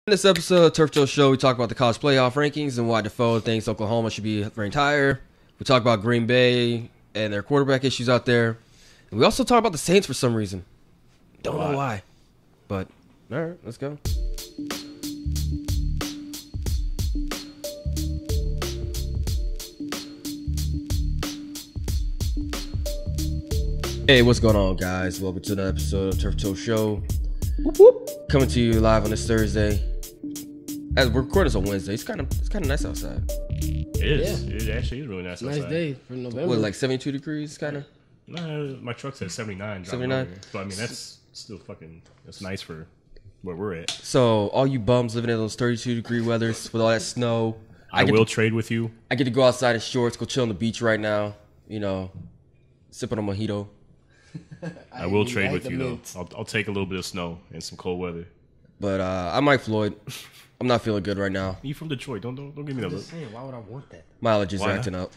In this episode of Turf Toe Show, we talk about the college playoff rankings and why Defoe thinks Oklahoma should be ranked higher. We talk about Green Bay and their quarterback issues out there. And we also talk about the Saints for some reason. Don't know why. But, all right, let's go. Hey, what's going on, guys? Welcome to another episode of Turf Toe Show. Whoop, whoop. Coming to you live on this Thursday. As we're recording this on Wednesday, it's kind of nice outside. It is. Yeah. It actually is really nice outside. Nice day for November. What, like 72 degrees, kind of? No, my truck says 79. 79? But I mean, that's still that's nice for where we're at. So, all you bums living in those 32-degree weathers with all that snow. I will trade with you. I get to go outside in shorts, go chill on the beach right now, you know, sipping a mojito. I will trade with you, though. I'll take a little bit of snow and some cold weather. But I'm Mike Floyd. I'm not feeling good right now. You from Detroit? Don't give me that look. Why would I want that? My allergies are acting up.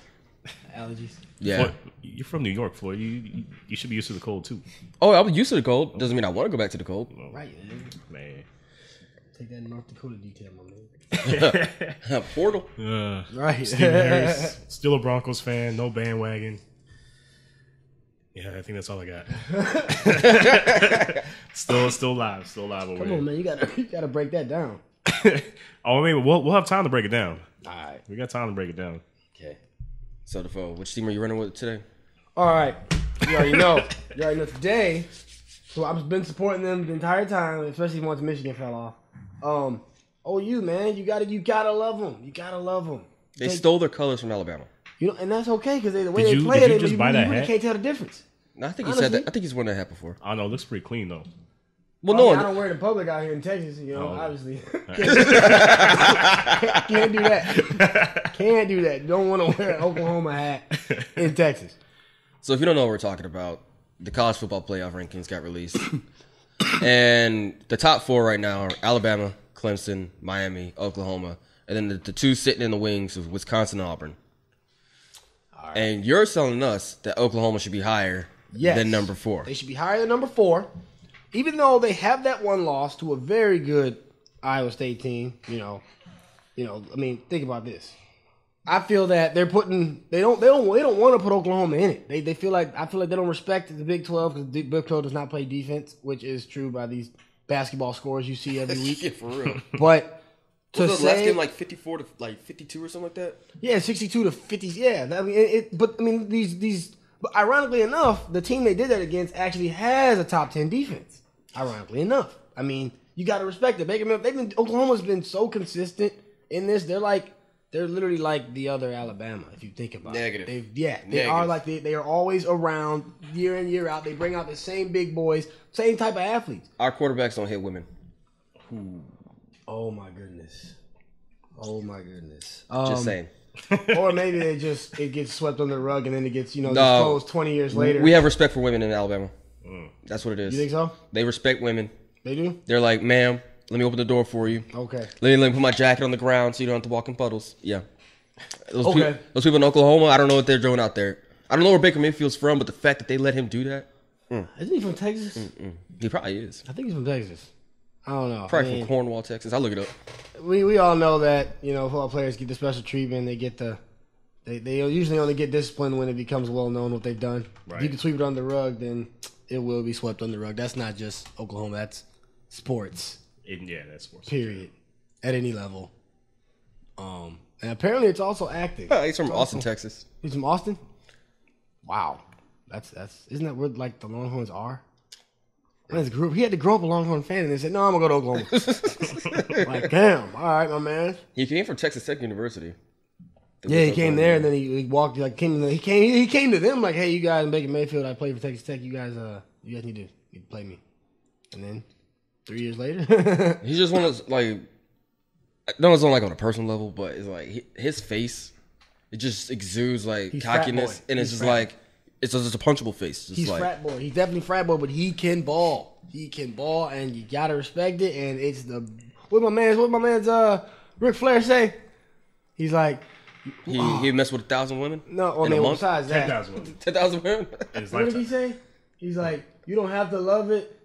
Allergies? Yeah. Floyd, you're from New York, Floyd. You should be used to the cold too. Oh, I'm used to the cold. Doesn't mean I want to go back to the cold. Right, man. Take that North Dakota detail, my man. Portal. Right. Steven Harris, still a Broncos fan. No bandwagon. Yeah, I think that's all I got. still live over here. Come on, man. You gotta break that down. Oh, I mean, we'll have time to break it down. All right. We got time to break it down. Okay. So, Defoe, which team are you running with today? All right. You already know. Today. So I've been supporting them the entire time, especially once Michigan fell off. OU, man, you gotta love them. You gotta love them. They stole their colors from Alabama. You know, and that's okay because the way Did they you- play did it, you just buy that you hat? can't tell the difference. No, I think he Honestly. said that. I think he's worn that hat before. I know, it looks pretty clean though. Well, I no, mean, I don't wear it in public out here in Texas, you know, Oh. obviously. Can't do that. Can't do that. Don't want to wear an Oklahoma hat in Texas. So if you don't know what we're talking about, the college football playoff rankings got released. And the top four right now are Alabama, Clemson, Miami, Oklahoma. And then the two sitting in the wings of Wisconsin and Auburn. Right. And you're telling us that Oklahoma should be higher than number 4. They should be higher than number 4, even though they have that one loss to a very good Iowa State team. You know. I mean, think about this. I feel that they don't want to put Oklahoma in it. I feel like they don't respect the Big 12 because the Big 12 does not play defense, which is true by these basketball scores you see every week. Yeah, for real. But to Was the last say, game like 54 to like 52 or something like that? yeah, 62 to 50. Yeah, I mean, but these. But ironically enough, the team they did that against actually has a top 10 defense. Ironically enough, I mean, you got to respect it. Oklahoma's been so consistent in this. They're literally like the other Alabama, if you think about Negative. it. They are like they are always around year in, year out. They bring out the same big boys, same type of athletes. Our quarterbacks don't hit women. Oh my goodness. Just saying. Or maybe it gets swept under the rug and then it gets disclosed 20 years later. We have respect for women in Alabama. That's what it is. You think so? They respect women. They do? They're like, ma'am, let me open the door for you. Okay. Let me put my jacket on the ground so you don't have to walk in puddles. Yeah. Those Okay. people in Oklahoma, I don't know what they're doing out there. I don't know where Baker Mayfield's from, but the fact that they let him do that. Isn't he from Texas? He probably is. I think he's from Texas. I don't know. Probably from Cornwall, Texas. I'll look it up. We all know that, football players get the special treatment. They get they usually only get disciplined when it becomes well known what they've done. Right. If you can sweep it under the rug, then it will be swept under the rug. That's not just Oklahoma. That's sports. That's sports. Period. At any level. And apparently it's also acting. He's from Austin, Texas. He's from Austin? Wow. That's isn't that where like the Longhorns are? He had to grow up a Longhorn fan and they said, no, I'm gonna go to Oklahoma. Like, damn, all right, my man. He came from Texas Tech University. Yeah, he came there and then he walked like he came to them like, hey, you guys in Baker Mayfield, I played for Texas Tech. You guys need to play me. And then 3 years later, He's just one of those, like, no one's on like on a personal level, but it's like his face, it just exudes like He's frat cockiness, boy. and it's He's just frat. like it's just a punchable face. Just he's like, frat boy. He's definitely frat boy, but he can ball. He can ball, and you gotta respect it. And it's what my man's Ric Flair say. He's like, he messed with 1,000 women. no, I in a mean, month? besides that, 10,000 women. 10,000 women. In his what did he lifetime. say? He's like, you don't have to love it.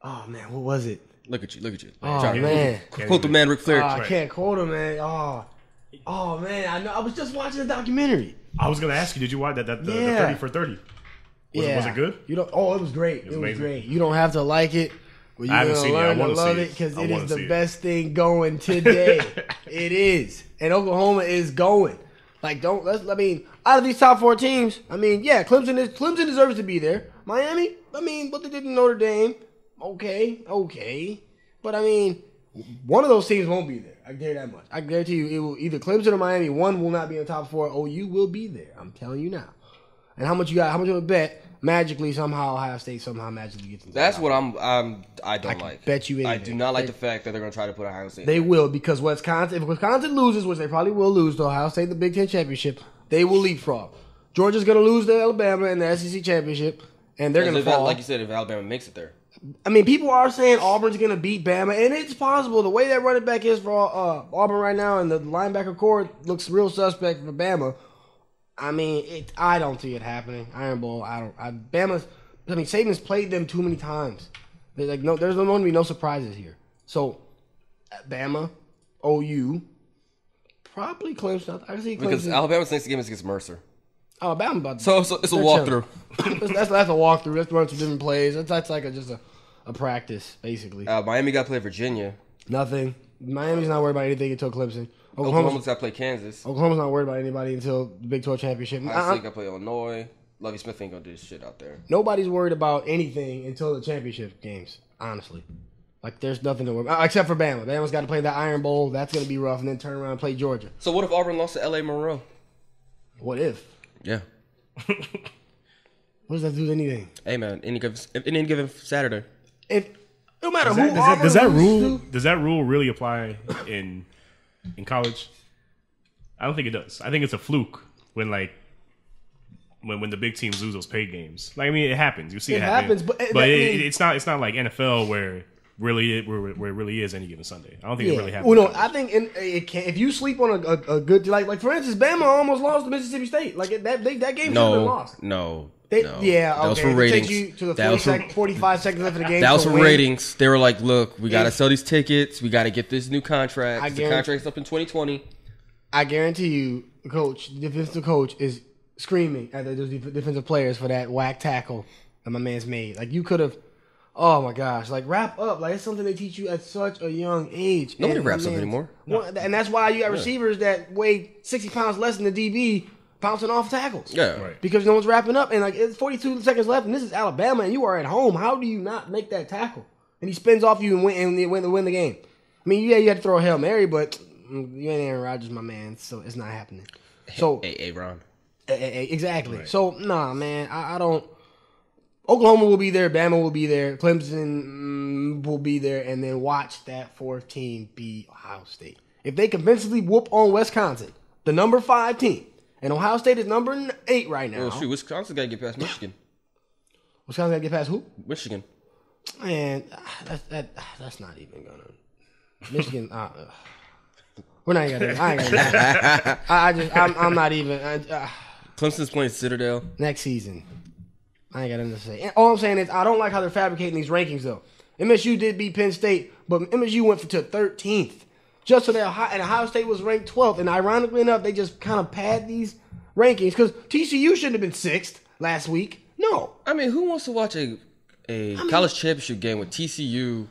Oh man, what was it? Look at you. Oh, man. Quote the man, Ric Flair. I can't quote him, man. Oh, man. I know. I was just watching a documentary. I was going to ask you, did you watch the 30 for 30? Was it good? It was great. It was great. You don't have to like it, but you're going to learn to love it because it is the best thing going today. It is. And Oklahoma is going. Like, out of these top 4 teams, Clemson deserves to be there. Miami, what they did in Notre Dame, okay. But, one of those teams won't be there. I guarantee that much. I guarantee you it will either Clemson or Miami. One will not be in the top 4. OU will be there. I'm telling you now. And how much you got? How much you want to bet? Magically, somehow, Ohio State magically gets in the That's top. what I don't like. Bet you anything. I do not like the fact that they're going to try to put Ohio State. They will, because if Wisconsin loses, which they probably will lose to Ohio State in the Big Ten championship, they will leapfrog. Georgia's going to lose to Alabama in the SEC championship, and they're going to fall. Like you said, if Alabama makes it there. People are saying Auburn's going to beat Bama, and it's possible. The way that running back is for Auburn right now, and the linebacker core looks real suspect for Bama. I don't see it happening. Iron Bowl, Saban's played them too many times. There's going to be no surprises here. So, Bama, OU, probably Clemson. I see Clemson. Because Alabama's next game is against Mercer. Alabama, about so it's a walkthrough. That's a walkthrough. That's run some different plays. That's like just a practice, basically. Miami got to play Virginia. Nothing. Miami's not worried about anything until Clemson. Oklahoma's got to play Kansas. Oklahoma's not worried about anybody until the Big 12 championship. Ohio State got to play Illinois. Lovie Smith ain't going to do this shit out there. Nobody's worried about anything until the championship games, honestly. Like, there's nothing to worry about, except for Bama. Bama's got to play that Iron Bowl. That's going to be rough, and then turn around and play Georgia. So what if Auburn lost to L.A. Monroe? What if? Yeah. What does that do with anything? Hey, man, any given Saturday. No matter does that rule really apply in college? I don't think it does. I think it's a fluke when the big teams lose those paid games. It happens. You see it happen. But it's not like NFL where it really is any given Sunday. I don't think it really happens. Well, no, I think it can. If you sleep on a good like for instance, Bama almost lost to Mississippi State. Like that game should have been lost. No. Yeah, that was for ratings. Take you to the 45 seconds left of the game. That was for ratings. They were like, "Look, we got to sell these tickets. We got to get this new contract. The contract's up in 2020." I guarantee you, the defensive coach, is screaming at those defensive players for that whack tackle that my man's made. Like, you could have. Oh my gosh! Like, wrap up. Like, it's something they teach you at such a young age. Nobody wraps up anymore. And that's why you got receivers that weigh 60 pounds less than the DB. Bouncing off tackles. Yeah. Right. Because no one's wrapping up. And it's 42 seconds left, and this is Alabama, and you are at home. How do you not make that tackle? And he spins off you and win the game. You had to throw a Hail Mary, but you ain't Aaron Rodgers, my man, so it's not happening. So hey, Ron. Exactly. Right. So, nah, man, I don't. Oklahoma will be there. Bama will be there. Clemson will be there. And then watch that fourth team be Ohio State. If they convincingly whoop on Wisconsin, the number 5 team, and Ohio State is number 8 right now. Oh, shoot. Wisconsin got to get past Michigan. Wisconsin got to get past who? Michigan. Man, that's not even going to. Michigan, we're not even going to. I ain't going to. I'm not even. Clemson's playing Citadel. Next season. I ain't got nothing to say. And all I'm saying is I don't like how they're fabricating these rankings, though. MSU did beat Penn State, but MSU went to 13th. Just so that and Ohio State was ranked 12th. And ironically enough, they just kind of pad these rankings. Because TCU shouldn't have been 6th last week. No. Who wants to watch a college championship game with TCU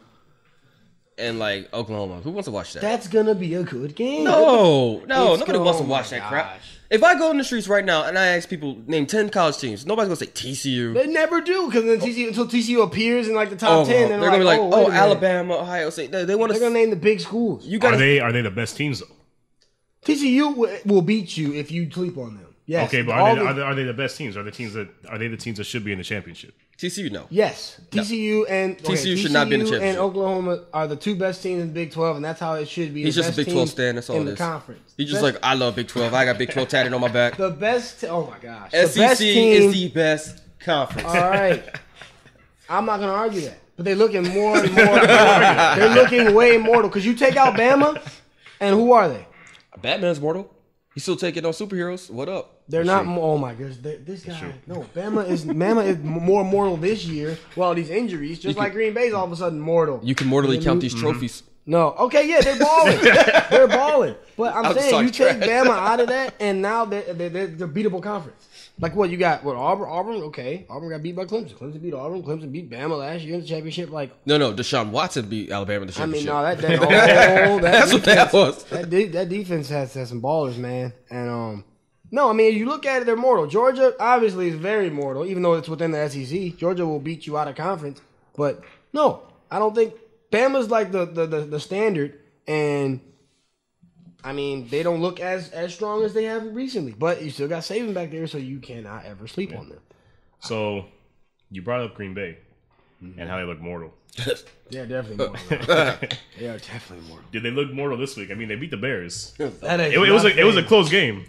and, Oklahoma? Who wants to watch that? That's going to be a good game. No. Nobody wants to watch that crap. If I go in the streets right now and I ask people, name 10 college teams, nobody's going to say TCU. They never do, because until TCU appears in the top 10, they're going to be like, Alabama, Ohio State. They're going to name the big schools. Are they the best teams, though? TCU will beat you if you sleep on them. Yes. Okay, but are they the best teams? Are they the teams that should be in the championship? TCU, no. Yes. TCU should not be in the championship. And Oklahoma are the 2 best teams in the Big 12, and that's how it should be. He's just a Big 12 stand. That's all it is. Conference. He's just I love Big 12. I got Big 12 tatted on my back. The best. Oh my gosh. SEC is the best conference. All right. I'm not gonna argue that, but they're looking more and more. They're looking way mortal because you take out Bama, and who are they? Batman's mortal. He's still taking on superheroes. What up? They're not. Oh my goodness, this guy. No, Bama is more mortal this year. Well, these injuries, just like Green Bay's all of a sudden mortal. You can mortally count these trophies. No, okay, yeah, they're balling. They're balling. But I'm saying you take Bama out of that, and now they're beatable conference. Like what you got? What Auburn? Okay, Auburn got beat by Clemson. Clemson beat Auburn. Clemson beat Bama last year in the championship. Like no, Deshaun Watson beat Alabama in the championship. I mean, no, that's what that was. That defense has some ballers, man. And no, I mean, you look at it, they're mortal. Georgia obviously is very mortal, even though it's within the SEC. Georgia will beat you out of conference, but no, I don't think Bama's like the standard, and I mean, they don't look as strong as they have recently, but you still got Saban back there, so you cannot ever sleep on them. So, you brought up Green Bay and how they look mortal. Yeah, definitely mortal. They are definitely mortal. Did they look mortal this week? I mean, they beat the Bears. It was a close game.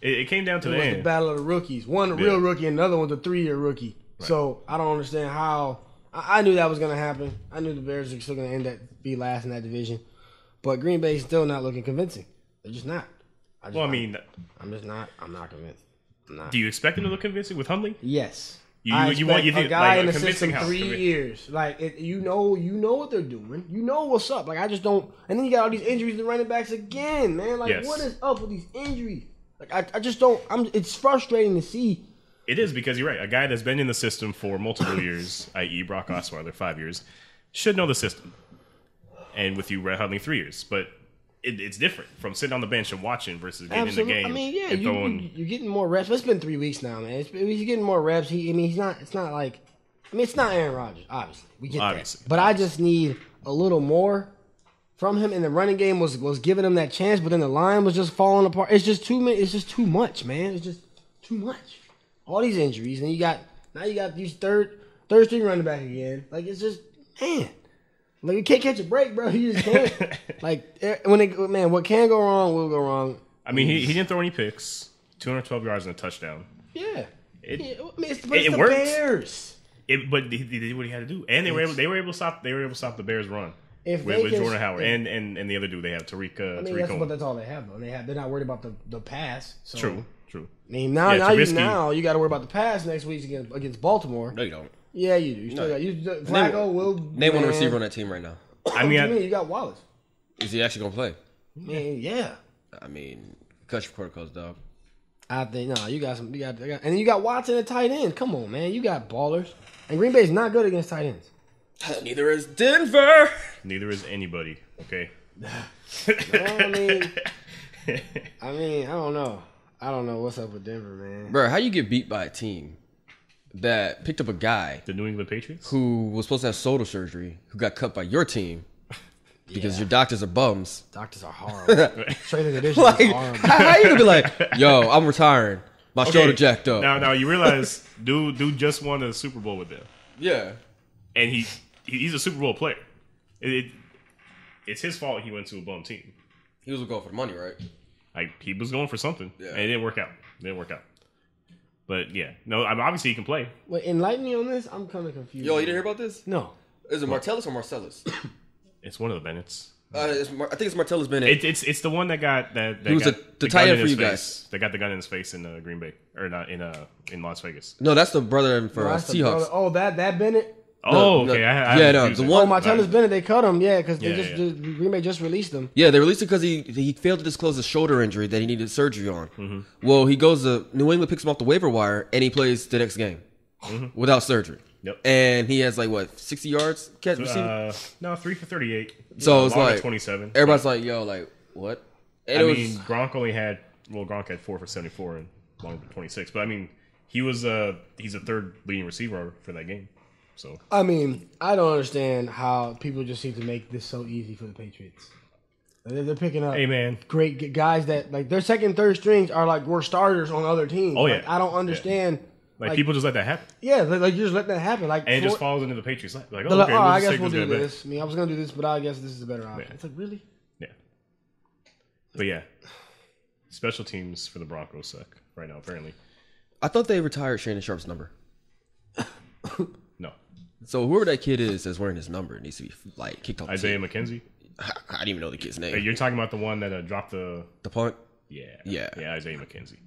It came down to the end. It was the battle of the rookies. One a real rookie, and another one's a 3-year rookie. Right. So I don't understand how. I knew that was going to happen. I knew the Bears were still going to be last in that division. But Green Bay's still not looking convincing. They're just not. I'm not convinced. I'm not. Do you expect them to look convincing with Hundley? Yes. You want a guy in the system 3 years. Like you know what they're doing. You know what's up. Like I just don't. And then you got all these injuries to running backs again, man. Like what is up with these injuries? Like I just don't. It's frustrating to see. It is because you're right. A guy that's been in the system for multiple years, i.e. Brock Osweiler, 5 years, should know the system. And with you, Red Hundley, 3 years. But it's different from sitting on the bench and watching versus getting in the game. I mean, yeah, you're getting more reps. It's been 3 weeks now, man. He's getting more reps. He's not. It's not like. I mean, it's not Aaron Rodgers. Obviously, we get that. But I just need a little more from him. And the running game was giving him that chance, but then the line was just falling apart. It's just too many. It's just too much, man. It's just too much. All these injuries, and you got these third string running back again. Like it's just like you can't catch a break, bro. You just can't. Like what can go wrong will go wrong. I mean, he didn't throw any picks. 212 yards and a touchdown. Yeah, it's the Bears. But he did what he had to do, and they were able to stop the Bears' run with Jordan Howard and the other dude they have Tariq. That's all they have though. They're not worried about the pass. So. True. I mean, now you got to worry about the pass next week against Baltimore. No, you don't. Yeah, you do. You still got Flacco. Name one receiver on that team right now. I mean, you got Wallace. Is he actually gonna play? I mean, yeah. I mean, cut your protocols, dog. I think you got some. And then you got Watson at tight end. Come on, man. You got ballers. And Green Bay's not good against tight ends. Neither is Denver. Neither is anybody. Okay. I mean, I don't know. I don't know what's up with Denver, man. Bro, how you get beat by a team that picked up a guy, the New England Patriots, who was supposed to have shoulder surgery, who got cut by your team because your doctors are bums. Doctors are horrible. Straight conditions like, is horrible. How you gonna be like, yo, I'm retiring. My shoulder jacked up. Now you realize dude just won a Super Bowl with them. Yeah. And he's a Super Bowl player. It's his fault he went to a bum team. He was going for the money, right? Like he was going for something, and it didn't work out. But yeah, no. Obviously he can play. Wait, enlighten me on this. I'm kind of confused. Yo, you didn't hear about this? No. Is it Martellus or Marcellus? It's one of the Bennetts. I think it's Martellus Bennett. It's the one that got that. He was the tight end for you guys. That got the gun in his face in Green Bay or not in Las Vegas. No, that's the brother for Seahawks. Oh, that Bennett. Okay. The one Martellus Bennett, they cut him, because Green Bay just released him. Yeah, they released it because he failed to disclose a shoulder injury that he needed surgery on. Mm-hmm. Well, he goes to New England, picks him off the waiver wire, and he plays the next game without surgery. Yep. And he has 60 yards catch receiving? No, 3 for 38. So it's like 27. Everybody's like, yo, what? And Gronk only had Gronk had 4 for 74 and Long for 26. But I mean, he's a third leading receiver for that game. So I mean, I don't understand how people just seem to make this so easy for the Patriots. They're picking up great guys that their second, third strings are were starters on other teams. Oh yeah, I don't understand. Like people just let that happen. Yeah, you're just letting that happen. And it just falls into the Patriots. I guess we'll do this. I mean, I was gonna do this, but I guess this is a better option. Yeah. It's really? Yeah. But yeah, special teams for the Broncos suck right now. Apparently, I thought they retired Shannon Sharp's number. No. So whoever that kid is that's wearing his number needs to be kicked off. Isaiah McKenzie. I didn't even know the kid's name. Hey, you're talking about the one that dropped the punt. Yeah. Isaiah McKenzie.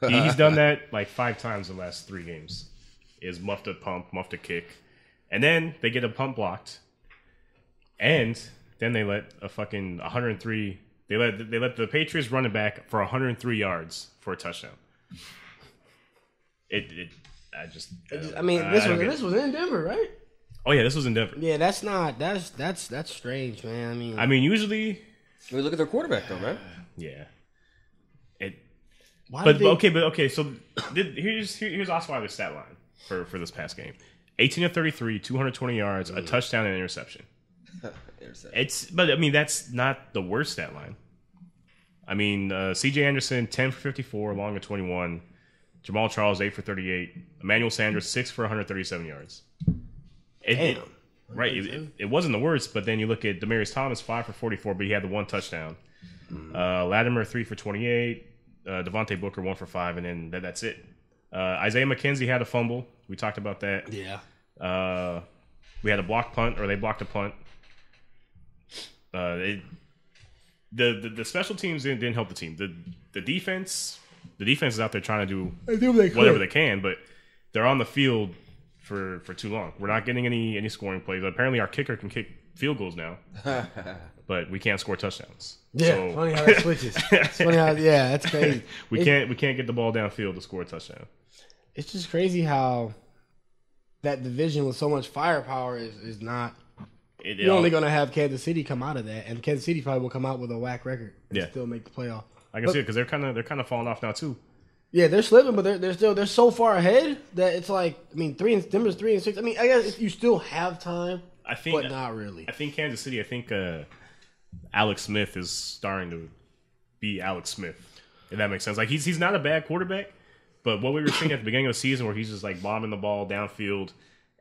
He's done that like 5 times in the last 3 games. Is muffed a pump, muffed a kick, and then they get a pump blocked, and then they let a fucking 103. They let the Patriots run it back for 103 yards for a touchdown. This was in Denver, right? Oh yeah, this was in Denver. Yeah, that's strange, man. I mean, usually we look at their quarterback though, man. Yeah. So here's Osweiler's stat line for this past game: 18 of 33, 220 yards, a touchdown, and an interception. But I mean, that's not the worst stat line. I mean, C.J. Anderson 10 for 54, long of 21. Jamal Charles 8 for 38. Emmanuel Sanders 6 for 137 yards. It wasn't the worst, but then you look at Demaryius Thomas 5 for 44, but he had the 1 touchdown. Latimer 3 for 28. Devontae Booker 1 for 5, and then that's it. Isaiah McKenzie had a fumble. We talked about that. Yeah. We had a blocked punt, or they blocked a punt. The special teams didn't help the team. The defense is out there trying to do whatever they can, but they're on the field for too long. We're not getting any scoring plays. Apparently, our kicker can kick field goals now, but we can't score touchdowns. Yeah, so, funny how that switches. It's funny how that's crazy. we can't get the ball downfield to score a touchdown. It's just crazy how that division with so much firepower is not. You're only going to have Kansas City come out of that, and Kansas City probably will come out with a whack record and still make the playoff. I can see it because they're kind of falling off now too. Yeah, they're slipping, but they're so far ahead that it's like, I mean, Denver's 3-6. I mean, I guess if you still have time, but not really. I think Kansas City. I think Alex Smith is starting to be Alex Smith. If that makes sense. Like he's not a bad quarterback, but what we were seeing at the beginning of the season, where he's just like bombing the ball downfield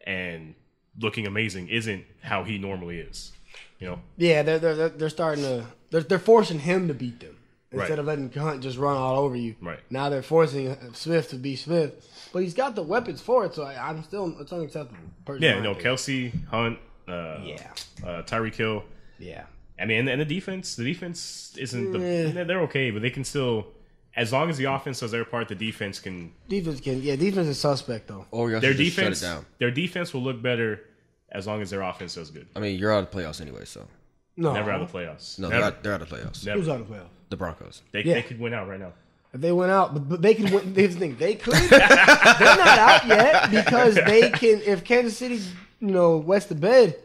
and looking amazing, isn't how he normally is. You know? Yeah, they're starting to they're forcing him to beat them instead of letting Hunt just run all over you. Right. Now they're forcing Smith to be Smith, but he's got the weapons for it. So it's unacceptable. Yeah, Kelsey, Hunt, Tyreek Hill. Yeah. I mean, and the defense isn't they're okay, but they can still, as long as the offense does their part, the defense can. Defense is suspect though. Or their defense, shut it down. Their defense will look better as long as their offense does good. I mean, you're out of the playoffs anyway, so. No. Never out of the playoffs. No, they're out of the playoffs. Never. Who's out of the playoffs? The Broncos. They could win out right now. If they went out, but they can win. Here's the thing: they could. They're not out yet because they can. If Kansas City, wets the bed,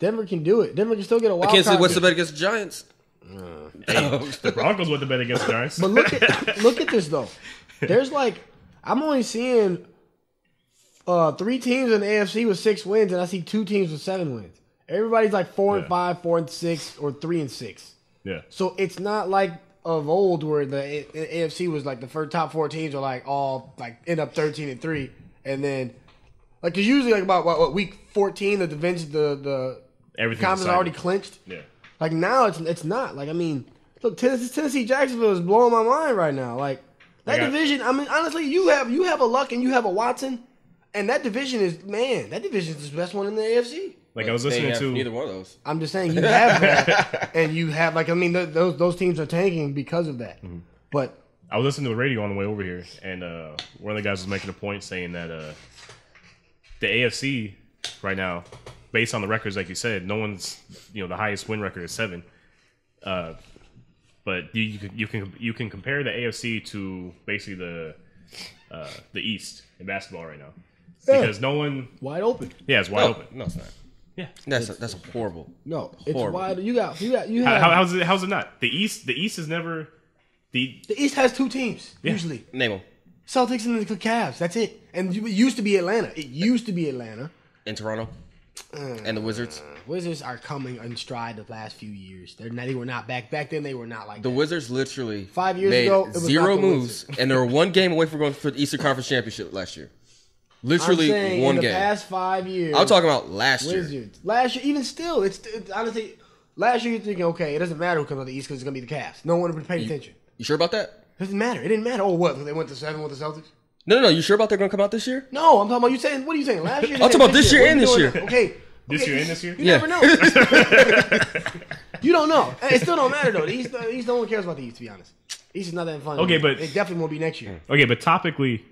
Denver can do it. Denver can still get a wild card. Kansas City wets the bed against the Giants. The Broncos went the bet against the Giants. But look at this though. There's I'm only seeing 3 teams in the AFC with 6 wins, and I see 2 teams with 7 wins. Everybody's 4-5, 4-6, or 3-6. Yeah. So it's not like of old where the AFC was the first top 4 teams are all end up 13-3, and then because usually about week 14 the division the conference is already clinched. Yeah. Now it's not. I mean, look, Tennessee Jacksonville is blowing my mind right now. That division. I mean, honestly, you have a Luck and you have a Watson, and that division is the best one in the AFC. I was listening to neither one of those. I'm just saying you have that, and you have those teams are tanking because of that. Mm-hmm. But I was listening to the radio on the way over here, and one of the guys was making a point saying that the AFC right now, based on the records, like you said, no one's the highest win record is 7. But you can compare the AFC to basically the East in basketball right now because no one wide open. Yeah, it's wide open. No, it's not. Yeah, that's horrible. No, it's horrible. wide. You have. How's it not? The East is never the East has 2 teams usually. Name them. Celtics and the Cavs. That's it. And it used to be Atlanta. And Toronto. And the Wizards. Wizards are coming in stride the last few years. They were not back then. They were not like the that. Wizards literally 5 years made ago it was 0 moves, and they were 1 game away from going for the Eastern Conference Championship last year. Literally I'm saying, 1 in game. the past 5 years. I'm talking about last year. Wizards. Last year, even still, it's honestly last year you're thinking, okay, it doesn't matter who comes out the East because it's gonna be the Cavs. No one would pay attention. You sure about that? It doesn't matter. It didn't matter. Oh, what? They went to 7 with the Celtics? No. You sure about they're gonna come out this year? No, I'm talking about you saying. What are you saying? Last year. I'm talking about this year and this year. Okay. This year and this year? You never know. You don't know. It still don't matter, though. The East, no one cares about the East, to be honest. East is not that fun. Okay, but it definitely won't be next year. Okay, but topically,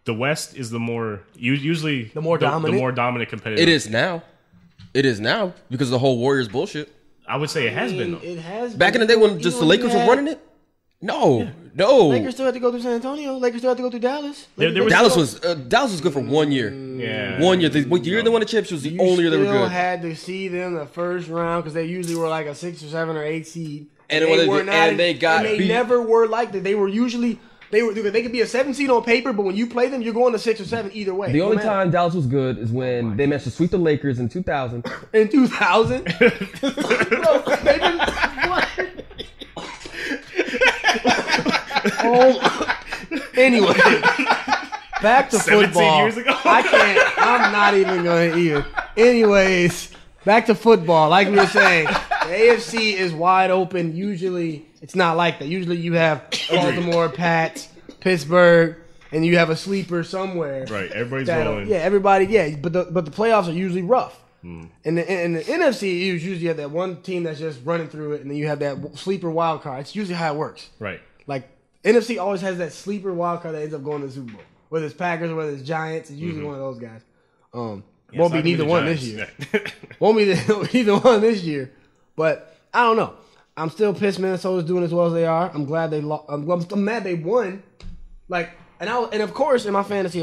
the West is the more usually the more dominant. The more dominant competitive. It is now. It is now because of the whole Warriors bullshit. I would say it has been. Though. It has. Back in the day when just the Lakers were running it. No. Lakers still had to go through San Antonio. Lakers still had to go through Dallas. Dallas was good for 1 year. Yeah, 1 year. What year they won the championship was the only year they were good. You had to see them the first round because they usually were like a 6 or 7 or 8 seed. And they never were like that. They were usually they could be a 7 seed on paper, but when you play them, you're going to 6 or 7 either way. The only time Dallas was good is when they managed to sweep the Lakers in 2000. In 2000, bro, they've been what? Oh, anyway, back to 17 football. years ago. I'm not even going to even. Anyways, back to football. Like we were saying, the AFC is wide open. Usually, it's not like that. Usually, you have Baltimore, Pats, Pittsburgh, and you have a sleeper somewhere. Right, everybody's rolling. Yeah, everybody. Yeah, but the playoffs are usually rough. And the NFC, you usually have that one team that's just running through it, and then you have that sleeper wild card. It's usually how it works. Right. Like, NFC always has that sleeper wild card that ends up going to the Super Bowl. Whether it's Packers or whether it's Giants, it's usually one of those guys. Won't be neither one this year. Won't be neither one this year. But I don't know. I'm still pissed Minnesota's doing as well as they are. I'm glad they lost. I'm mad they won. And of course, in my fantasy,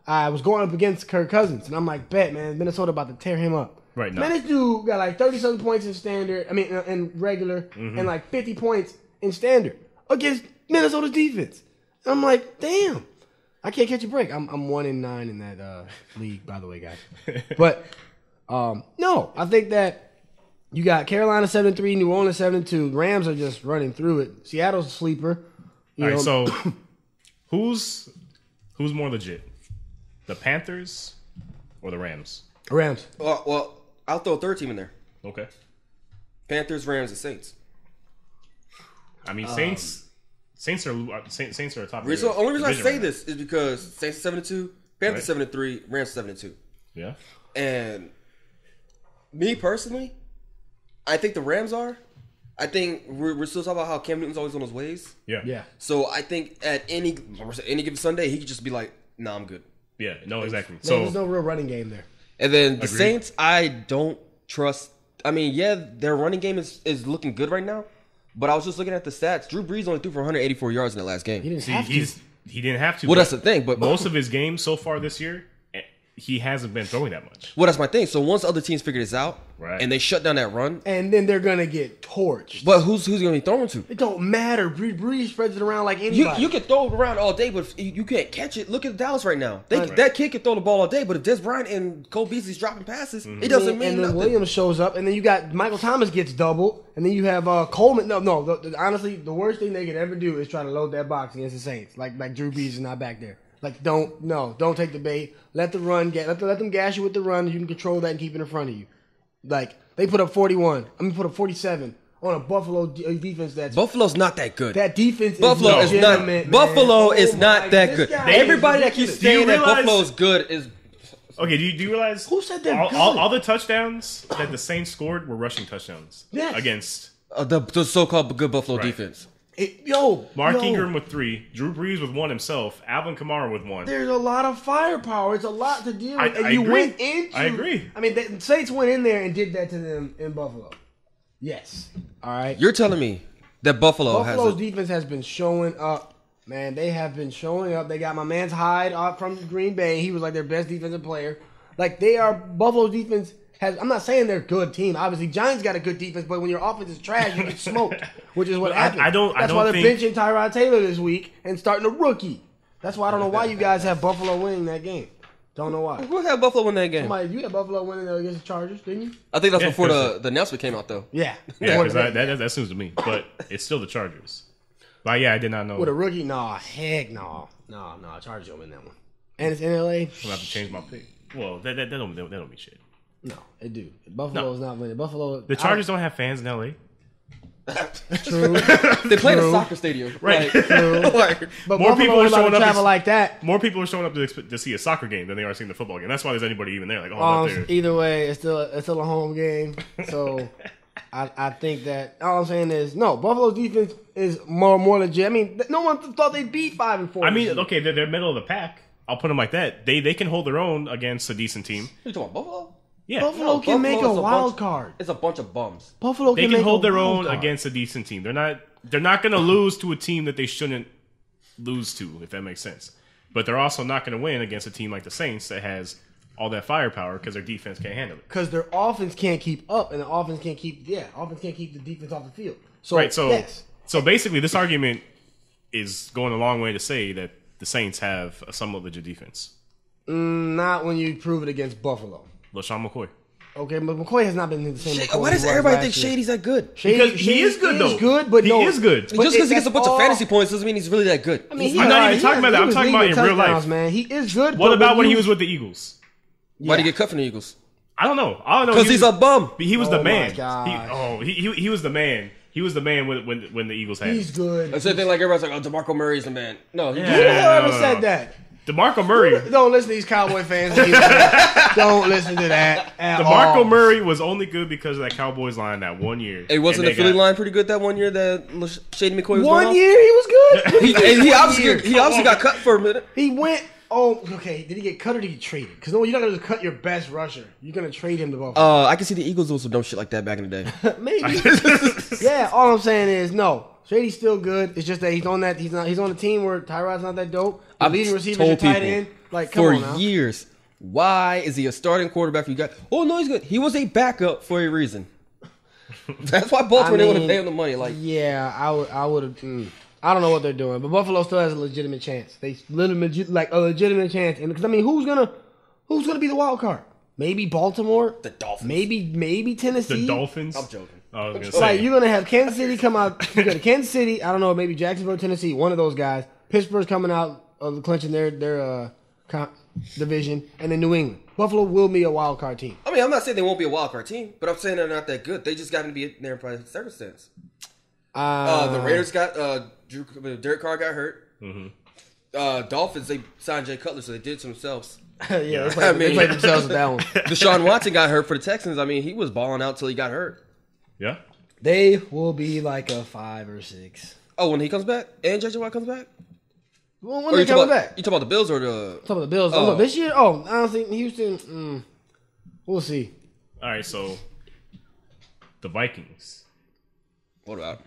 I was going up against Kirk Cousins, and I'm like, bet, man, Minnesota about to tear him up. Right. Man, this dude got like 30-something points in standard. I mean, in regular, and like 50 points in standard against Minnesota's defense. And I'm like, damn, I can't catch a break. I'm 1-9 in that league, by the way, guys. But no, I think that you got Carolina 7-3, New Orleans 7-2. Rams are just running through it. Seattle's a sleeper. All right, so who's more legit? The Panthers or the Rams? Rams. Well, I'll throw a third team in there. Okay. Panthers, Rams, and Saints. I mean, Saints are a top. The only reason I say right this is because Saints 7-2, Panthers 7-3, Rams 7-2. Yeah. And me personally, I think the Rams are. I think we're still talking about how Cam Newton's always on his ways. Yeah. So I think at any given Sunday, he could just be like, "Nah, I'm good." Yeah. No, exactly. Man, So there's no real running game there. And then the Agreed. Saints, I don't trust. I mean, yeah, their running game is looking good right now. But I was just looking at the stats. Drew Brees only threw for 184 yards in that last game. He didn't have to. He didn't have to. Well, that's the thing. But most of his games so far this year, he hasn't been throwing that much. Well, that's my thing. So once other teams figure this out, Right. and they shut down that run, And then they're going to get torched. but who's going to be throwing to? It don't matter. Breeze spreads it around like anybody. You can throw it around all day, but if you can't catch it. Look at Dallas right now. Right. That kid can throw the ball all day, but if Des Bryant and Cole Beasley's dropping passes, it doesn't mean and then nothing. Williams shows up, and then you got Michael Thomas gets doubled, and then you have Coleman. Honestly, the worst thing they could ever do is try to load that box against the Saints. Like Drew Brees is not back there. Like don't take the bait. Let the run let them gas you with the run. You can control that and keep it in front of you. Like they put up 41. Put up 47 on a Buffalo defense that's Buffalo's not that good. that defense. Buffalo is not. man. Buffalo is Oh not my- that this good. guy Everybody is that keeps ridiculous. saying that realize- Buffalo's good is. Okay, do you realize Who said they're all good? the touchdowns that the Saints scored were rushing touchdowns Yes. against The so-called good Buffalo Right. defense. Mark Ingram with 3, Drew Brees with 1 himself, Alvin Kamara with 1. There's a lot of firepower. It's a lot to deal with. I And you agree. went into. I agree. I mean, the Saints went in there and did that to them in Buffalo. Yes. All right. You're telling me that Buffalo's Buffalo's defense has been showing up. Man, they have been showing up. They got my man's Hyde up from Green Bay. He was like their best defensive player. Like they are Buffalo's defense has. I'm not saying they're a good team. Obviously, Giants got a good defense, but when your offense is trash, you get smoked, which is what happened. That's why they're benching Tyrod Taylor this week and starting a rookie. That's why I don't know why you guys have Buffalo winning that game. Don't know why. Who had Buffalo win that game? You had Buffalo winning against the Chargers, didn't you? I think that's Yeah, before because- the announcement came out, though. Yeah. Yeah, because that seems to me. But it's still the Chargers. But yeah, I did not know. With a rookie? Nah, heck no. No, Chargers don't win that one. And it's in LA? I'm going to have to change my pick. Well, that don't mean shit. No, it do. Buffalo's not winning. Buffalo. The Chargers don't have fans in LA. True. They play in a soccer stadium. Right. Like, But More Buffalo people are ain't about showing to up travel to- like that. More people are showing up to see a soccer game than they are seeing the football game. That's why there's anybody even there. Like, oh, Either way, it's still a home game. So I think that all I'm saying is no. Buffalo's defense is more legit. I mean, no one thought they'd beat 5-4. I mean, okay, they're middle of the pack. I'll put them like that. They can hold their own against a decent team. You talking about Buffalo? Yeah, Buffalo can make a wild card. It's a bunch of bums. Buffalo they can hold their own card. against a decent team. They're not going to lose to a team that they shouldn't lose to, if that makes sense. But they're also not going to win against a team like the Saints that has all that firepower because their defense can't handle it. Because their offense can't keep up, and the offense can't keep the defense off the field. So, right. So, yes. so basically, this argument is going a long way to say that the Saints have a somewhat legit defense. Not when you prove it against Buffalo. LaShawn McCoy. Okay, but McCoy has not been the same. Why does everybody think Shady's that good? Because he is good, though. He is good. Just because he gets a bunch of fantasy points doesn't mean he's really that good. I mean, I'm not even talking about that. I'm talking about in real life. Man, he is good. What about when he was with the Eagles? Why'd he get cut from the Eagles? I don't know. All I know Because he's a bum. He was the man. My He was the man. He was the man when the Eagles had him. He's good. That's the thing. Like everybody's like, "Oh, DeMarco Murray's the man." No, Who ever said that? DeMarco Murray. Don't listen to these Cowboy fans. Don't listen to that at DeMarco all. Murray was only good because of that Cowboys line that 1 year. Hey, wasn't the Philly line pretty good that 1 year that Shady McCoy was 1 year he was good. he obviously got cut for a minute. He went. Oh, okay. Did he get cut or did he get traded? Because no, you're not going to cut your best rusher. You're going to trade him to Buffalo. I can see the Eagles doing some dumb shit like that back in the day. Maybe. Yeah. All I'm saying is no. Shady's still good. It's just that he's on a team where Tyrod's not that dope. The leading receiver is tight end. Like, come on now. For years, why is he a starting quarterback for you guys? Oh no, he's good. He was a backup for a reason. That's why Baltimore didn't want to pay him the money. Like, yeah, I would have. I don't know what they're doing, but Buffalo still has a legitimate chance. They like a legitimate chance, and because I mean, who's gonna be the wild card? Maybe Baltimore, the Dolphins, maybe Tennessee, the Dolphins. I'm joking. I was gonna say. Like, you're gonna have Kansas City come out. You got Kansas City. I don't know, maybe Jacksonville, Tennessee. One of those guys. Pittsburgh's coming out of clinching their division, and then New England. Buffalo will be a wild card team. I mean, I'm not saying they won't be a wild card team, but I'm saying they're not that good. They just got to be there by circumstance. The Raiders got Derek Carr got hurt. Mm-hmm. Dolphins, they signed Jay Cutler, so they did it to themselves. They played themselves with that one. Deshaun Watson got hurt for the Texans. I mean, he was balling out till he got hurt. Yeah. They will be like a 5 or 6. Oh, when he comes back and JJ Watt comes back. When they coming back? You talking about the Bills or the? Talking about the Bills. Oh, this year? Oh, I don't think Houston. We'll see. All right, so the Vikings. What about?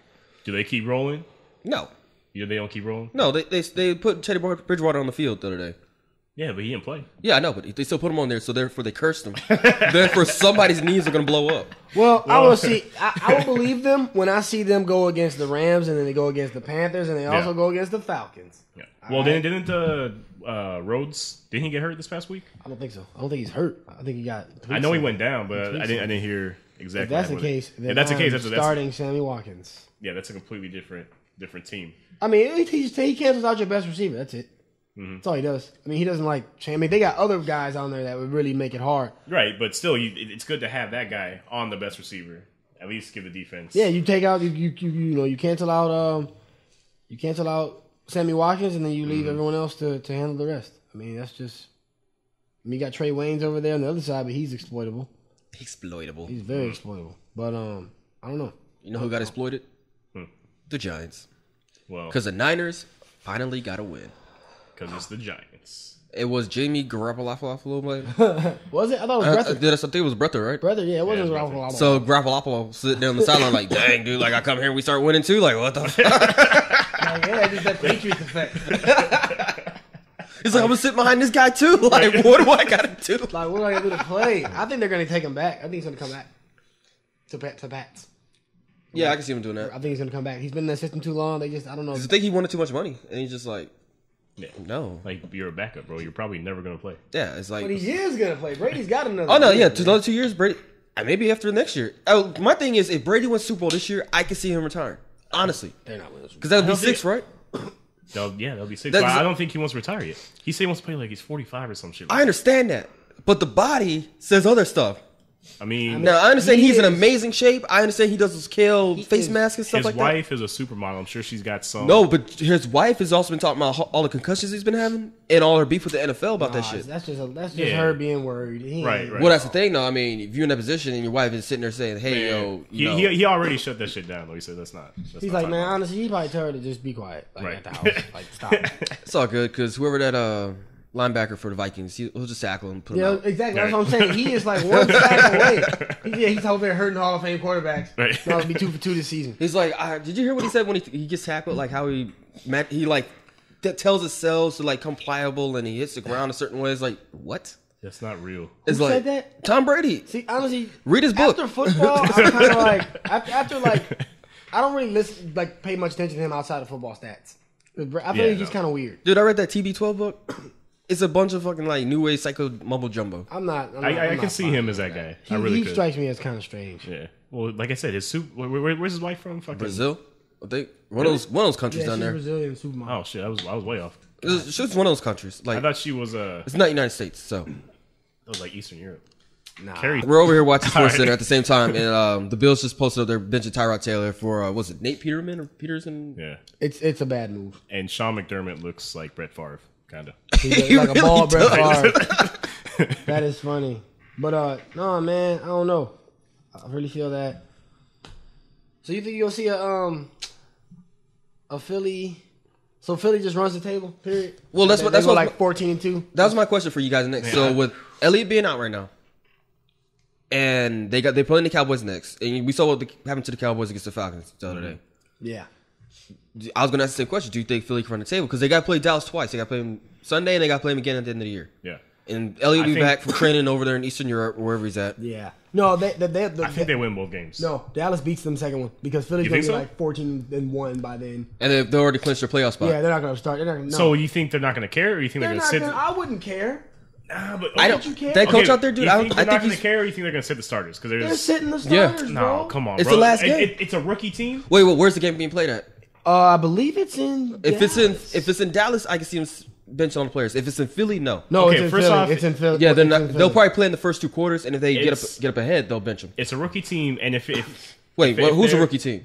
Do they keep rolling? No. Yeah, they don't keep rolling. No, they put Teddy Bridgewater on the field the other day. Yeah, but he didn't play. Yeah, I know, but they still put him on there, so therefore they cursed him. Therefore, somebody's knees are gonna blow up. Well, I will see. I will believe them when I see them go against the Rams, and then they go against the Panthers, and they also go against the Falcons. Yeah. Well, didn't Rhodes? Didn't he get hurt this past week? I don't think so. I don't think he's hurt. I think he got. I know he went down, but I didn't hear exactly. If that's the case, if that's the case, that's starting Sammy Watkins. Yeah, that's a completely different team. I mean, he cancels out your best receiver. That's it. Mm-hmm. That's all he does. I mean, he doesn't like. I mean, they got other guys on there that would really make it hard. Right, but still, it's good to have that guy on the best receiver. At least give the defense. Yeah, you take out you cancel out Sammy Watkins, and then you leave everyone else to handle the rest. I mean, that's just. I mean, you got Trey Waynes over there on the other side, but he's exploitable. He's very exploitable. But I don't know. You know who got exploited? The Giants. Well, because the Niners finally got a win. Because it's the Giants. It was Jamie Garoppolo. Was it? I thought it was Breather. I think it was Breather, right? Breather, yeah, it wasn't Garoppolo. So Garoppolo sitting there on the sideline like, dang, dude, like I come here and we start winning too? Like, what the fuck? Yeah, just that Patriots effect. He's like, I'm going to sit behind this guy too? Like, what do I got to do? Like, what do I got to do to play? I think they're going to take him back. I think he's going to come back to Pats. Yeah, I can see him doing that. I think he's going to come back. He's been in that system too long. I don't know. I think he wanted too much money. And he's just like, no. Like, you're a backup, bro. You're probably never going to play. Yeah, it's like. But he is going to play. Brady's got another. Oh, no, yeah. Another 2 years, Brady. Maybe after next year. Oh, my thing is, if Brady wins Super Bowl this year, I can see him retiring. Honestly. They're not winning. Because that would be 6, right? That'll be 6. But I don't think he wants to retire yet. He said he wants to play like he's 45 or some shit. I understand that. But the body says other stuff. I mean, Now, I understand he's in is- amazing shape. I understand he does those kale face is- masks and stuff his like that. wife is a supermodel. I'm sure she's got some. No, but his wife has also been talking about all the concussions he's been having and all her beef with the NFL about that Nah, shit. That's just Yeah. her being worried. He Right, ain't- right. Well, that's the thing, though. I mean, if you're in that position and your wife is sitting there saying, "Hey, yo," you know, he already shut that shit down. Though he said that's not. That's He's not like, talking man, about honestly, he probably tell her to just be quiet, like Right. at the house, like stop. it's all good because whoever that linebacker for the Vikings, he'll just tackle him, put him Yeah, out. exactly. That's what I'm saying. He is like one sack away. He's over there hurting Hall of Fame quarterbacks. Right. No, it'll be 2 for 2 this season. He's like, did you hear what he said when he gets tackled? Like how he like that tells his cells to like come pliable and he hits the ground a certain way. It's like what? That's not real. It's Who like said that? Tom Brady. See, honestly, Read his book. After football, I'm kind of like after like I don't really pay much attention to him outside of football stats. I feel Yeah, like he's no. kind of weird. Dude, I read that TB12 book. It's a bunch of fucking like new age psycho mumbo jumbo. I'm not I can see fine him with as that guy. I He, really he could. strikes me as kind of strange. Yeah. Well, like I said, his where's his wife from? Fucking Brazil, I think one of those countries Yeah, down she's there. Brazilian supermodel. Oh shit, I was way off. It's one of those countries. I Like thought she was it's not United States. So like Eastern Europe. Nah. Carrie. we're over here watching Sports All Center right. at the same time, and the Bills just posted up their bench of Tyrod Taylor for was it Nate Peterman or Peterson? Yeah. It's a bad move. And Sean McDermott looks like Brett Favre, kind of. He's He like a really ball Brett does. Favre. That is funny. But no man, I don't know. I really feel that. So you think you'll see a Philly? So Philly just runs the table. Period. Well, that's what- that's go what- like 14-2. That was my question for you guys next. Man, So with Elliott being out right now, and they're playing the Cowboys next, and we saw what happened to the Cowboys against the Falcons the other day. Yeah. I was gonna ask the same question: do you think Philly can run the table? Because they got to play Dallas twice. They got to play them Sunday, and they got to play them again at the end of the year. Yeah. And Elliott will I be think- back from training over there in Eastern Europe, or wherever he's at. Yeah. No, I think they win both games. No, Dallas beats them second one because Philly's You gonna think be so? like 14-1 by then. And they already clinched their playoff spot. Yeah, they're not gonna start. They're not gonna. No. So you think they're not going to care, or you think they're, they're going to not sit? gonna, I wouldn't care. Nah, but I don't. you care? That coach out there, dude. You I think think they're not going to he's. care, or you think they're going to sit the starters? Because They're there's sitting the Yeah. starters, no, bro. come on, It's bro. the last game. It's a rookie team. Wait, where's the game being played at? I believe it's in. If Dallas. it's in Dallas, I can see him benching on the players. If it's in Philly, no. No, Okay, it's in first Philly. off- It's in Philly. Yeah, they're It's not. in They'll Philly. probably play in the first two quarters, and if they get It's- up ahead, they'll bench them. It's a rookie team, and if Wait, if who's a they're- rookie team?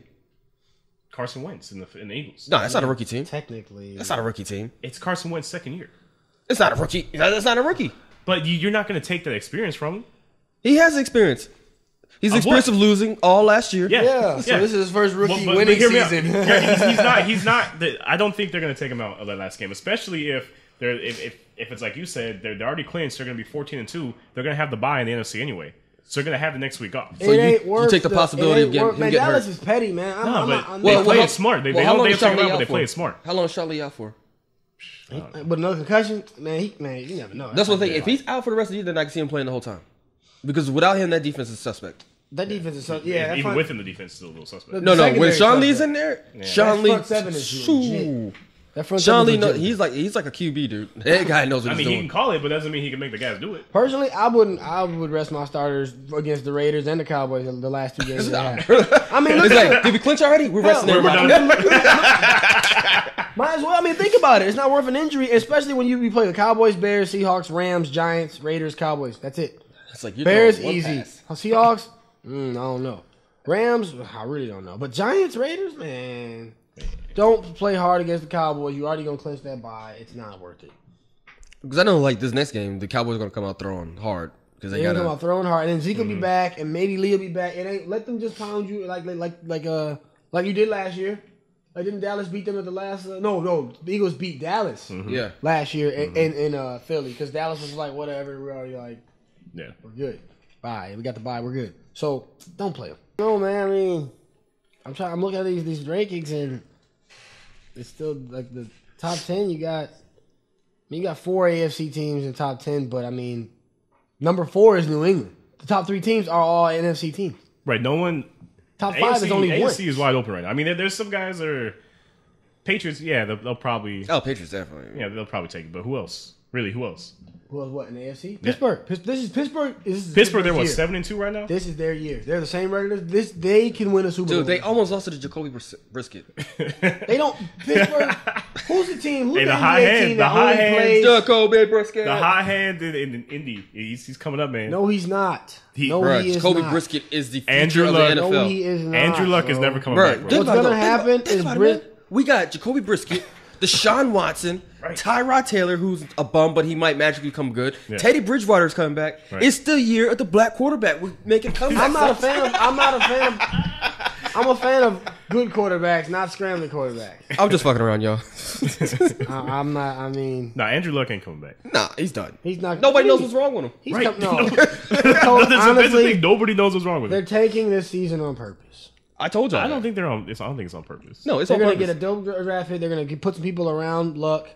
Carson Wentz in the Eagles. No, that's not a rookie team. Technically, That's not a rookie team. It's Carson Wentz's second year. It's not a rookie. That's not a rookie. But you're not going to take that experience from him. He has experience. He's Of experience what? of losing all last year. Yeah. Yeah. So this is his first rookie But winning hear me out. season. Yeah, he's not. I don't think they're going to take him out of that last game, especially if it's like you said, they're already clinched. They're going to be 14-2. They're going to have the bye in the NFC anyway, so they're going to have the next week off. So you take the possibility of getting- him man, getting Dallas hurt. is petty, man. No, I'm but not, I'm they not- play it smart. They how don't long take is him Sean out, Lee but out they for? play it smart. How long is Sean Lee out for? But no concussion, man. You never know. That's one thing. If he's out for the rest of the year, then I can see him playing the whole time. Because without him, that defense is suspect. that defense is so yeah. that's Even fine. with him, the defense is still a little suspect. The No, when secondary Sean is Lee's suspect. in there, That Sean Lee, front seven is shoo. legit. That front Sean seven Lee, is legit. he's like a QB dude. That guy knows what I mean, he's he doing. can call it, but doesn't mean he can make the guys do it. Personally, I would rest my starters against the Raiders and the Cowboys the last 2 games. they had. I mean, look It's at like, did we clinch already? We're resting We're everybody. done. Might as well. I mean, think about it. It's not worth an injury, especially when you play the Cowboys, Bears, Seahawks, Rams, Giants, Raiders, Cowboys. That's it. It's like you're Bears, throwing one easy. pass. Seahawks, I don't know. Rams, I really don't know. But Giants, Raiders, man. Don't play hard against the Cowboys. You already going to clinch that bye. It's not worth it. Because I know, like, this next game, the Cowboys are going to come out throwing hard. Because they They're got going to to. throwing hard. And then Zeke will be back, and maybe Lee will be back. It ain't let them just pound you like you did last year. Like, didn't Dallas beat them at the last? No, the Eagles beat Dallas Yeah. last year in Philly because Dallas was like, whatever. We're already like, Yeah. we're good. Bye. We got the bye. We're good. So don't play them. No, man. I mean, I'm looking at these rankings and it's still like the top 10. You got 4 AFC teams in the top 10, but I mean, number 4 is New England. The top 3 teams are all NFC teams. Right. No one. Top 5 is only one. AFC is wide open right now. I mean, there's some guys that are Patriots. Yeah, they'll probably. Oh, Patriots, definitely. Yeah, they'll probably take it. But who else? Really, who else? Who else? What in the AFC? Pittsburgh. This is Pittsburgh. This is Pittsburgh. They're Pittsburgh's what year. 7-2 right now. This is their year. They're the same record. They can win a Super Bowl. Dude, they almost lost to the Jacoby Brisket. They don't. Pittsburgh. Who's the team? Who's Hey, the the high NBA hand- team the that high only hand- plays? Jacoby Brisket. The high hand in Indy. He's coming up, man. No, he's not. No, Bruh, he is Jacoby not. Brisket is the future Andrew of Luck. the NFL. No, he is not. Andrew Luck is bro. never coming Bruh, back, bro. think What's about it, gonna though. happen Think is about it, Bris- man. We got Jacoby Brisket, Deshaun Watson, Right. Tyrod Taylor, who's a bum, but he might magically come good. Yeah. Teddy Bridgewater is coming back. Right. It's the year of the black quarterback. We're making comebacks. I'm a fan of good quarterbacks, not scrambling quarterbacks. I'm just fucking around, y'all. I'm not. I mean, Nah, Andrew Luck ain't coming back. Nah, he's done. he's not. Nobody knows what's wrong with him. He's Right. no. That's the Honestly, thing. Nobody knows what's wrong with they're him. taking this season on purpose. I told y'all. I don't that. think they're on. I don't think it's on purpose. No, it's They're on gonna purpose. get a dope draft hit. They're gonna put some people around Luck,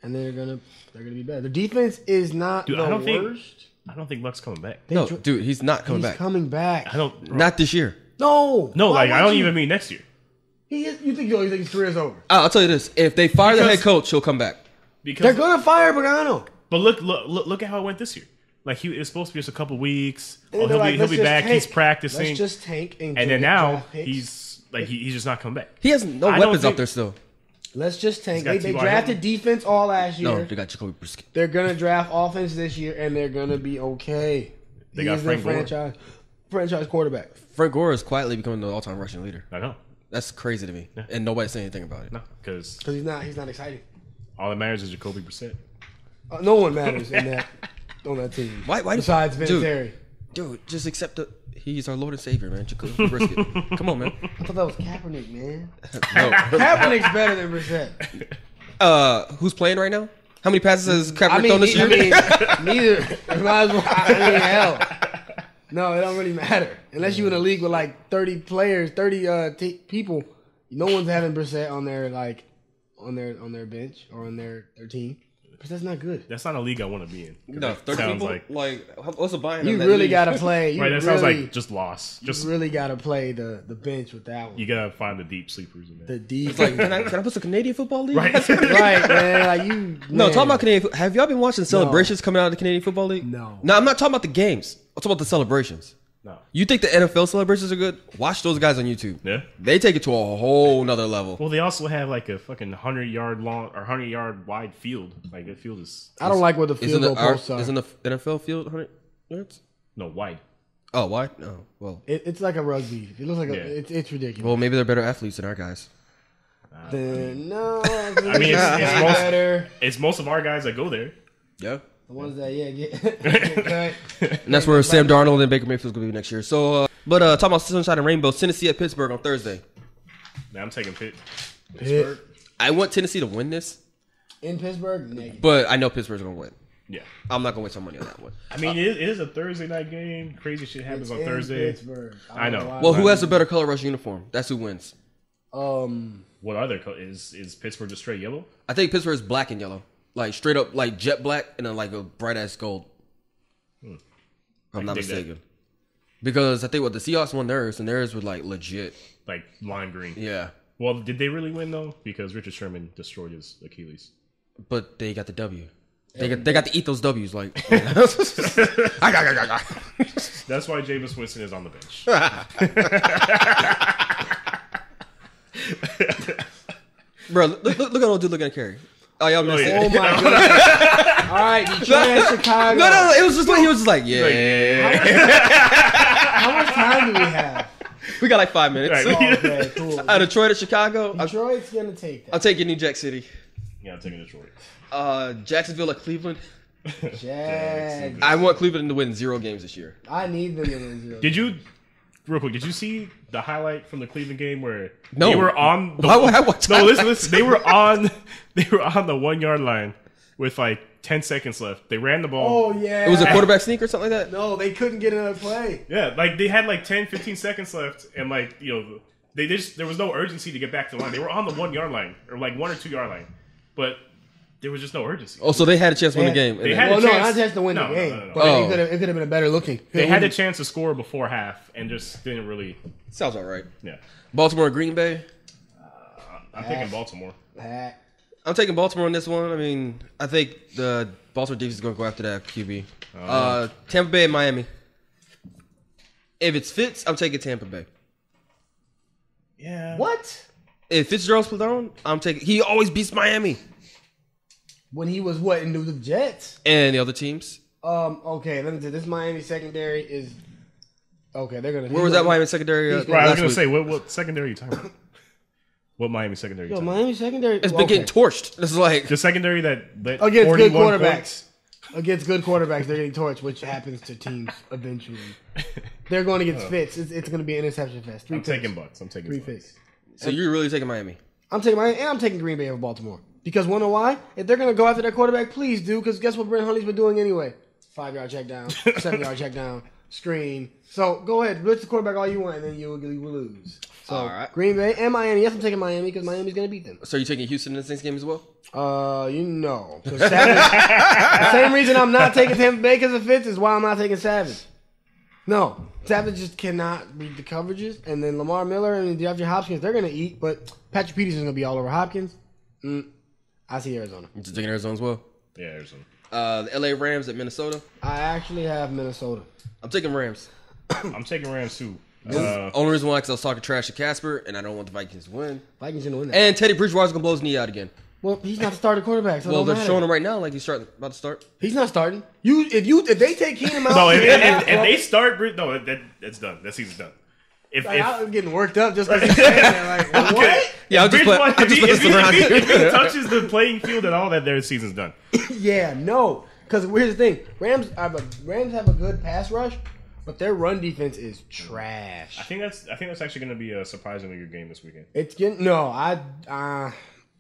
and they're gonna be better. The defense is not Dude, the I don't think- worst. I don't think Luck's coming back. No, dude, he's not coming He's back. coming back. I don't. Not this year. No, No, why like I would don't you? even mean next year. He is, you think his career's over? I'll tell you this: if they fire the Because- head coach, he'll come back. Because They're gonna fire Pagano. But look at how it went this year. Like it's supposed to be just a couple weeks. And Oh, they're like, he'll let's be just back. tank. He's practicing. Let's just tank and then get now draft picks. he's like he's just not coming back. He has no I don't weapons think- out there still. Let's just tank. He's got They T.Y. drafted defense all last year. No, they got Jacoby Brisket. They're gonna draft offense this year, and they're gonna be okay. They He got is their Frank Gore. franchise quarterback. Frank Gore is quietly becoming the all-time rushing leader. I know. That's crazy to me, and nobody's saying anything about it. No, because Because he's not exciting. all that matters is Jacoby Brissett. No one matters in that on that team. Why Besides Vinatieri. Dude, just accept that he's our Lord and Savior, man. Jacoby Brisket. Come on, man. I thought that was Kaepernick, man. No. Kaepernick's better than Brissett. Who's playing right now? How many passes has Kaepernick thrown this year? Neither. It might as well. I mean, hell. No, it don't really matter unless you in a league with like 30 players, 30 people. No one's having Brissett on their on their bench or on their team. Brissett's not good. That's not a league I want to be in. No, 30 sounds people. Like What's the buy-in? You on that really league? got to play. You right. That really, sounds like just loss. Just you really got to play the bench with that one. you gotta find the deep sleepers in there. The deep. It's like, can I put some Canadian football league? Right. Right, man. Like you. No, man. talking about Canadian. Have y'all been watching celebrations coming out of the Canadian Football League? No. No, I'm not talking about the games. I'm talking about the celebrations. No. You think the NFL celebrations are good? Watch those guys on YouTube. Yeah. They take it to a whole nother level. Well, they also have like a fucking 100-yard long or 100-yard wide field. Like that field is I don't like what the Isn't field the, goal posts are. isn't the NFL field 100 yards? no wide. Oh, why? No. Well, It's like a rugby. It looks like Yeah. it's ridiculous. well, maybe they're better athletes than our guys. No, I mean, it's most, better. it's most of our guys that go there. Yeah. The ones that get cut. And that's where Sam Darnold and Baker Mayfield's gonna be next year. So, talking about Sunshine and Rainbows, Tennessee at Pittsburgh on Thursday. Now I'm taking Pitt. Pitt. I want Tennessee to win this, In Pittsburgh, negative. but I know Pittsburgh's gonna win. Yeah. I'm not gonna waste some money on that one. I mean, it is a Thursday night game. Crazy shit happens on in Thursday. Pittsburgh. I know. don't why. Well, who has a better color rush uniform? That's who wins. What other is Pittsburgh just straight yellow? I think Pittsburgh's black and yellow, like straight up, like jet black, and then like a bright ass gold. If I'm not dig that. mistaken. Because I think what the Seahawks won theirs, and theirs was like legit. Like lime green. Yeah, Well, did they really win though? Because Richard Sherman destroyed his Achilles. but they got the W. They got to eat those W's. Like, That's why Jameis Winston is on the bench. bro, look at old dude looking at Carrie. Oh, y'all missed yeah. it. Oh my god! All right, Detroit and Chicago. No, it was just like he was just like, yeah. How much time do we have? We got like 5 minutes. Right. Okay, cool. Detroit or Chicago. Detroit's gonna take that. I'll take New Jack City. Yeah, I'm taking Detroit. Jacksonville or Cleveland. Jags. I want Cleveland to win 0 games this year. I need them to win 0. Did you, real quick? Did you see the highlight from the Cleveland game where No. they were on? The, Why would I watch no, highlights? listen. They were on. They were on the 1 yard line with like 10 seconds left. They ran the ball. Oh yeah. It was a quarterback sneak or something like that. No, they couldn't get another play. Yeah, like they had like 10, 15 seconds left, and like they just there was no urgency to get back to the line. They were on the 1 yard line or like 1 or 2 yard line, but there was just no urgency. Oh, so they had a chance to win the Yeah. game. They had Well, a no, chance- not just to win no, the game, no, no, no. but Oh. it could have been a better looking. They had a chance to score before half and just didn't really. Sounds all right. Yeah, Baltimore or Green Bay. I'm picking Baltimore. Pack. I'm taking Baltimore on this one. I mean, I think the Baltimore defense is going to go after that QB. Tampa Bay and Miami. If it fits, I'm taking Tampa Bay. Yeah. What? If Fitzgerald's thrown, I'm taking. He always beats Miami When he was what in the Jets? and the other teams. Okay, let me say this Miami secondary is okay. They're gonna. Where was that Miami secondary? he's Right, I was last gonna week? say what secondary are you talking about? What Miami secondary? Are you Yo, talking Miami secondary. It's been getting torched. It's like about? The secondary that let against good 41 quarterbacks. points. Against good quarterbacks, they're getting torched, which happens to teams eventually. They're going against Fitz. It's going to be an interception fest. I'm taking Bucks. I'm taking three Bucks. picks. so. You're really taking Miami. I'm taking Miami, and I'm taking Green Bay over Baltimore. Because wanna know why? If they're going to go after their quarterback, please do. Because guess what Brent Hundley's been doing anyway? 5-yard check down, 7-yard check down, screen. So go ahead, blitz the quarterback all you want, and then you will lose. So All right. Green Bay and Miami. Yes, I'm taking Miami because Miami's going to beat them. So you taking Houston in this next game as well? You know. 'Cause Savage, the same reason I'm not taking Tampa Bay because of Fitz is why I'm not taking Savage. No. Savage just cannot read the coverages. And then Lamar Miller and DeAndre Hopkins, they're going to eat. But Patrick Peterson's going to be all over Hopkins. I see Arizona. You taking Arizona as well? Yeah, Arizona. The LA Rams at Minnesota. I actually have Minnesota. I'm taking Rams. I'm taking Rams too. Only reason why, because I was talking trash to Casper, and I don't want the Vikings to win. Vikings going to win that. And Teddy Bridgewater's going to blow his knee out again. Well, he's not the starting quarterback, so Well, it they're don't showing matter. him right now like he's about to start. He's not starting. If they take Keenum out, No, if well, they start, no, that's done. That season's done. If I was getting worked up just because he's saying that. Like, what? Yeah, I'm just messing around here. If he touches the playing field at all, that their season's done. Yeah, no. Because here's the thing: Rams have a good pass rush, but their run defense is trash. I think that's actually going to be a surprisingly good game this weekend. It's getting no.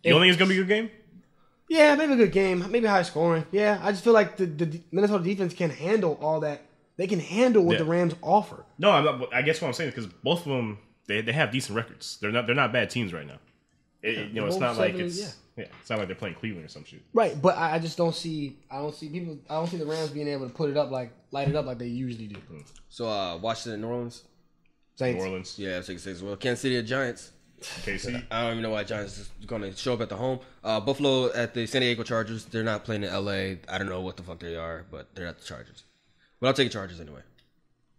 You don't think it's going to be a good game? Yeah, maybe a good game, maybe high scoring. Yeah, I just feel like the Minnesota defense can handle all that. They can handle what the Rams offer. No, I guess what I'm saying is because both of them they have decent records. They're not bad teams right now. It's not like it's not like they're playing Cleveland or some shit. Right, but I just don't see. I don't see the Rams being able to light it up like they usually do. So, Washington and New Orleans. Saints. New Orleans, Yeah, I'm taking Saints as well. Kansas City at Giants. KC. I don't even know why Giants is going to show up at the home. Buffalo at the San Diego Chargers. They're not playing in L.A. I don't know what the fuck they are, but they're at the Chargers. But I'll take Chargers anyway.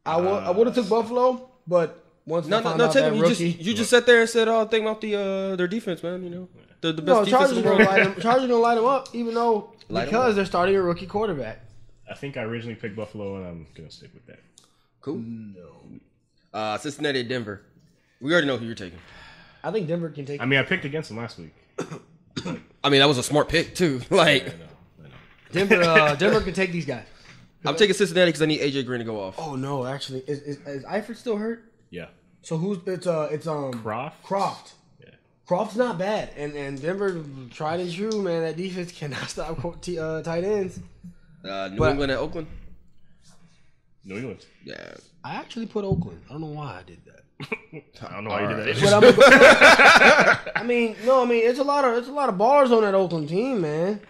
I would have took Buffalo, but once I found out take that them. rookie, You just sat there and said, "Oh, think about their defense, man. You know, they're the best defense Chargers in the gonna world." Chargers gonna light them up, even though Light 'em because up. they're starting a rookie quarterback. I think I originally picked Buffalo, and I'm gonna stick with that. Cool. No, Cincinnati at Denver. We already know who you're taking. I think Denver can take. I mean, I picked against them last week. I mean, that was a smart pick too. Like, I know. Denver can take these guys. I'm taking Cincinnati because I need AJ Green to go off. Oh no, actually, is Eifert still hurt? Yeah. So it's Croft. Croft. Yeah. Croft's not bad, and Denver tried and true, man. That defense cannot stop tight ends. New England at Oakland. New England. Yeah. I actually put Oakland. I don't know why I did that. I don't know why you did that. But I'm gonna I mean, it's a lot of ballers on that Oakland team, man.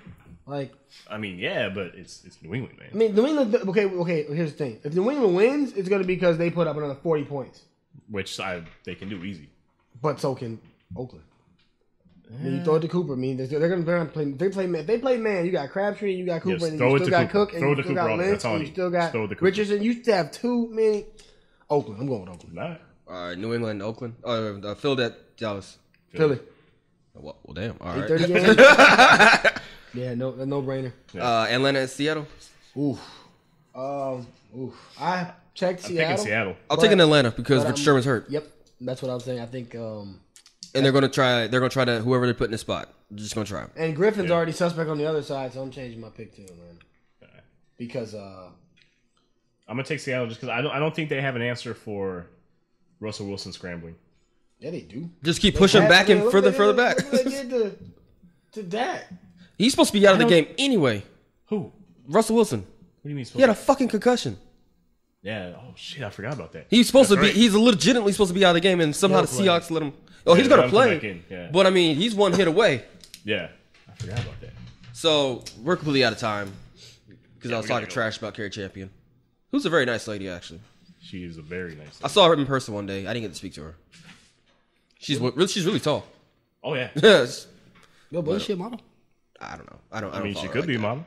Like, I mean, yeah, but it's New England, man. I mean, New England. Okay. Here's the thing: if New England wins, it's going to be because they put up another 40 points. Which they can do easy. But so can Oakland. I mean, you throw it to Cooper. I mean, they're going to play. They play man. You got Crabtree, you got Cooper, Yes, and throw you it still to got Cooper. Cook, and Throw it you to still Cooper got all day. Lynch, That's all I and you need. still Just got throw it to Cooper. Richardson. You still have too many. Oakland. I'm going with Oakland. Nah. All right, New England, Oakland. Phil at Dallas. Philly. Well, damn. All right. 8:30 game. Yeah, no brainer. Atlanta at Seattle. Oof. I checked I'm Seattle. picking Seattle. I'm taking Atlanta because but Richard Sherman's hurt, Yep, that's what I was saying. I think, and they're gonna try. They're gonna try to whoever they put in the spot. They're just gonna try him. and Griffin's already suspect on the other side, so I'm changing my pick to Atlanta because I'm gonna take Seattle just because I don't think they have an answer for Russell Wilson scrambling. yeah, they do. Just keep pushing back and further back. Look what they did to Dak. He's supposed to be out of the game anyway. Who? Russell Wilson. What do you mean? He had a fucking concussion. Yeah. Oh shit! I forgot about that. He's supposed That's to be. right. He's legitimately supposed to be out of the game, and somehow the He'll play. Seahawks let him. Oh, he's Yeah, gonna let him come play. back in, yeah. But I mean, he's one hit away. Yeah, I forgot about that. So we're completely out of time because I was we gotta talking go. trash about Carrie Champion, who's a very nice lady actually. She is a very nice I lady. saw her in person one day. I didn't get to speak to her. She's really tall. Oh yeah. Yes. Yo, but is she a model? I don't know. I don't. I mean, follow she her could like be a that. model.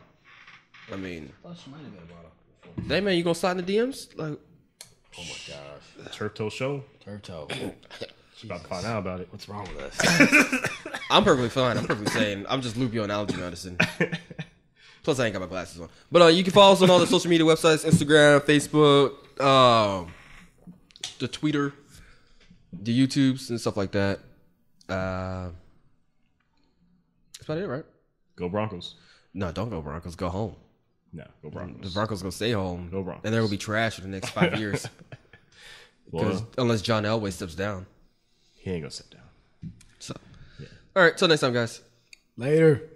I I mean, thought she might have been a model. hey man, you gonna slide in the DMs? Like, Oh my gosh, Turf Toe Show. turf toe. About to find out about it. What's wrong with us? I'm perfectly fine. I'm perfectly sane. I'm just loopy on allergy medicine. Plus, I ain't got my glasses on. But you can follow us on all the social media websites: Instagram, Facebook, the Twitter, the YouTubes, and stuff like that. That's about it, right? Go Broncos. No, don't go Broncos. Go home. No, go Broncos. The Broncos gonna stay home. Go Broncos. And they're gonna be trash for the next 5 years. Well, Unless John Elway steps down. he ain't gonna sit down. So, all right. Till next time, guys. Later.